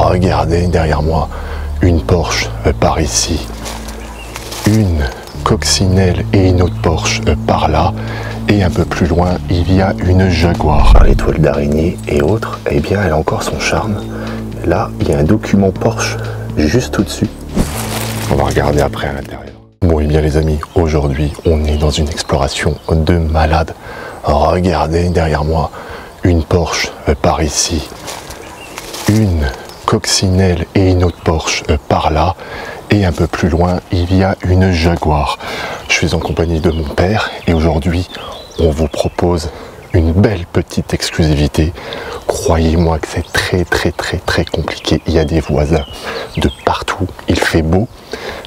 Regardez derrière moi, une Porsche par ici, une coccinelle et une autre Porsche par là, et un peu plus loin il y a une Jaguar. Les toiles d'araignée et autres, eh bien elle a encore son charme. Là il y a un document Porsche juste au-dessus. On va regarder après à l'intérieur. Bon et bien les amis, aujourd'hui on est dans une exploration de malade. Regardez derrière moi, une Porsche par ici, une coccinelle et une autre Porsche par là, et un peu plus loin il y a une Jaguar. Je suis en compagnie de mon père et aujourd'hui on vous propose une belle petite exclusivité. Croyez-moi que c'est très compliqué. Il y a des voisins de partout, il fait beau,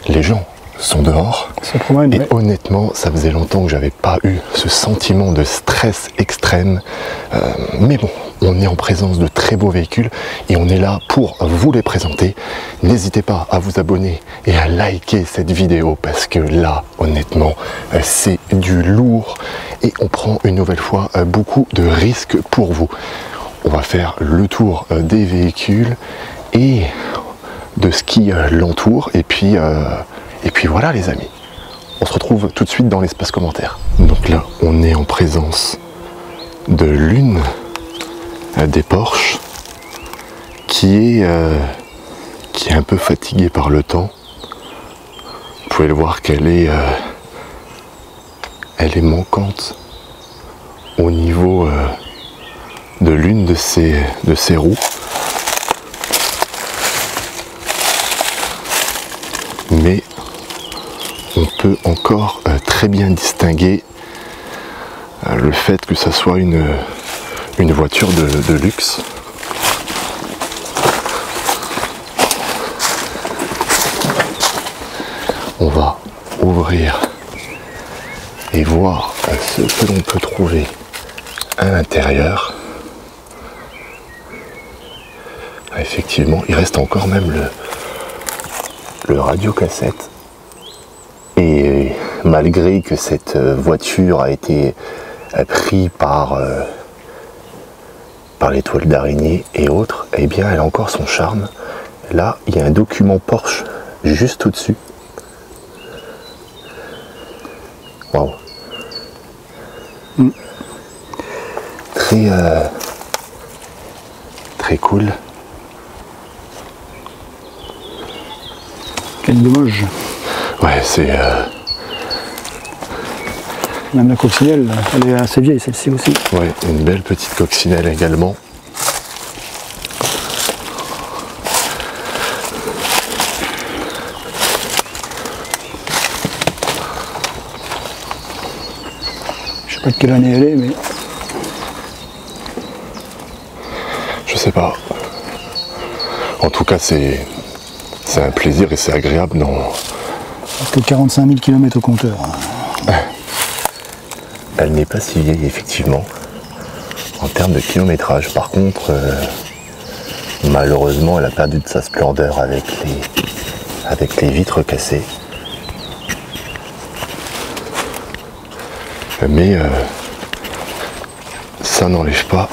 les gens sont dehors et honnêtement ça faisait longtemps que j'avais pas eu ce sentiment de stress extrême, mais bon, on est en présence de très beaux véhicules et on est là pour vous les présenter. N'hésitez pas à vous abonner et à liker cette vidéo parce que là honnêtement c'est du lourd et on prend une nouvelle fois beaucoup de risques pour vous. On va faire le tour des véhicules et de ce qui l'entoure et puis voilà les amis, on se retrouve tout de suite dans l'espace commentaire. Donc là on est en présence de l'une des Porsche qui est un peu fatiguée par le temps. Vous pouvez le voir qu'elle est manquante au niveau de l'une de ses roues. Mais on peut encore très bien distinguer le fait que ça soit une voiture de luxe. On va ouvrir et voir ce que l'on peut trouver à l'intérieur. Effectivement, il reste encore même le radiocassette. Et malgré que cette voiture a été prise par les toiles d'araignée et autres, eh bien elle a encore son charme. Là, il y a un document Porsche juste au-dessus. Waouh. Très cool. Quel dommage. Ouais, c'est... Même la coccinelle, elle est assez vieille celle-ci aussi. Ouais, une belle petite coccinelle également. Je sais pas de quelle année elle est, mais... Je sais pas. En tout cas, c'est un plaisir et c'est agréable, non? Que 45 000 km au compteur. Elle n'est pas si vieille, effectivement, en termes de kilométrage. Par contre, malheureusement, elle a perdu de sa splendeur avec les vitres cassées. Mais ça n'enlève pas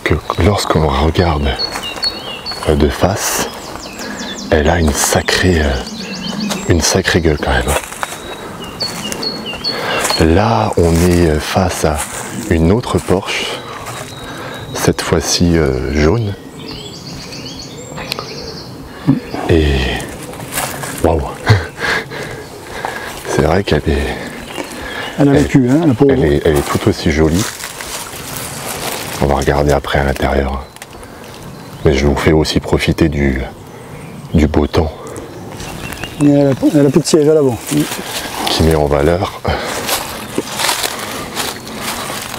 que lorsqu'on regarde de face, elle a une sacrée gueule quand même. Là, on est face à une autre Porsche, cette fois-ci jaune. Et waouh! C'est vrai qu'elle est... Elle a vécu, hein, la pauvre. Elle est tout aussi jolie. On va regarder après à l'intérieur. Mais je vous fais aussi profiter du beau temps. Et elle a plus de siège à l'avant. Qui met en valeur.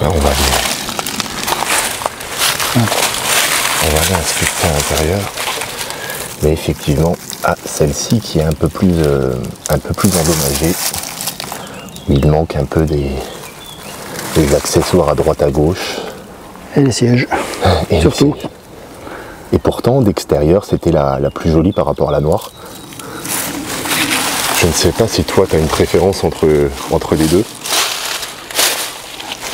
Là, on va aller inspecter à l'intérieur. Mais effectivement, celle-ci qui est un peu plus endommagée. Il manque un peu des accessoires à droite à gauche. Et les sièges, et surtout. Et pourtant, d'extérieur, c'était la plus jolie par rapport à la noire. Je ne sais pas si toi, tu as une préférence entre les deux.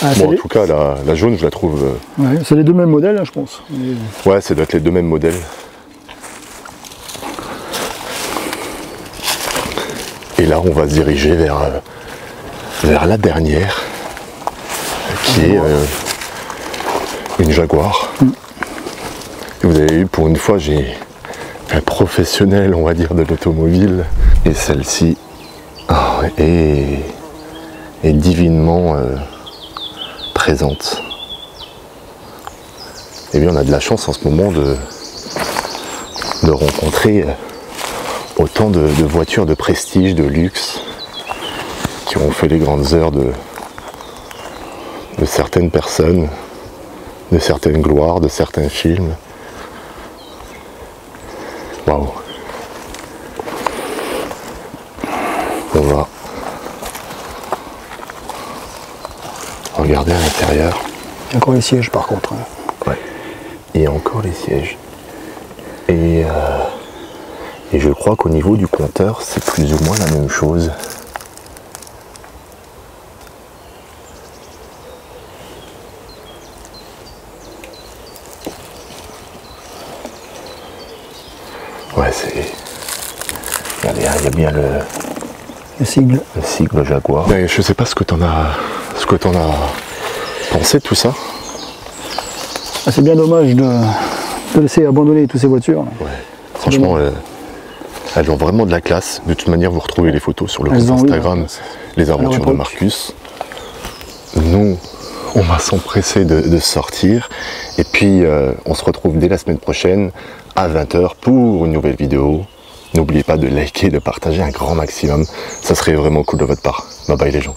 Ah, Bon, en tout cas, la jaune, je la trouve... ouais, c'est les deux mêmes modèles, hein, je pense. Et... ouais, ça doit être les deux mêmes modèles. Et là, on va se diriger vers la dernière, qui est une Jaguar. Et vous avez vu, pour une fois, j'ai un professionnel, on va dire, de l'automobile. Et celle-ci est divinement présente. Et bien, on a de la chance en ce moment de rencontrer autant de voitures de prestige, de luxe, qui ont fait les grandes heures de certaines personnes, de certaines gloires, de certains films. Waouh! On va regarder à l'intérieur. Il y a encore les sièges par contre. Hein. Ouais. Il y a encore les sièges. Et je crois qu'au niveau du compteur, c'est plus ou moins la même chose. Ouais, c'est... regardez, il y a bien Le sigle. le sigle Jaguar. Mais je sais pas ce que t'en as pensé de tout ça. Ah, c'est bien dommage de laisser abandonner toutes ces voitures. Là. Ouais. Franchement, elles ont vraiment de la classe. De toute manière, vous retrouvez les photos sur le compte Elles ont, Instagram, oui, les aventures de Marcus. Nous, on va s'empresser de sortir. Et puis, on se retrouve dès la semaine prochaine à 20 h pour une nouvelle vidéo. N'oubliez pas de liker, de partager un grand maximum. Ça serait vraiment cool de votre part. Bye bye les gens.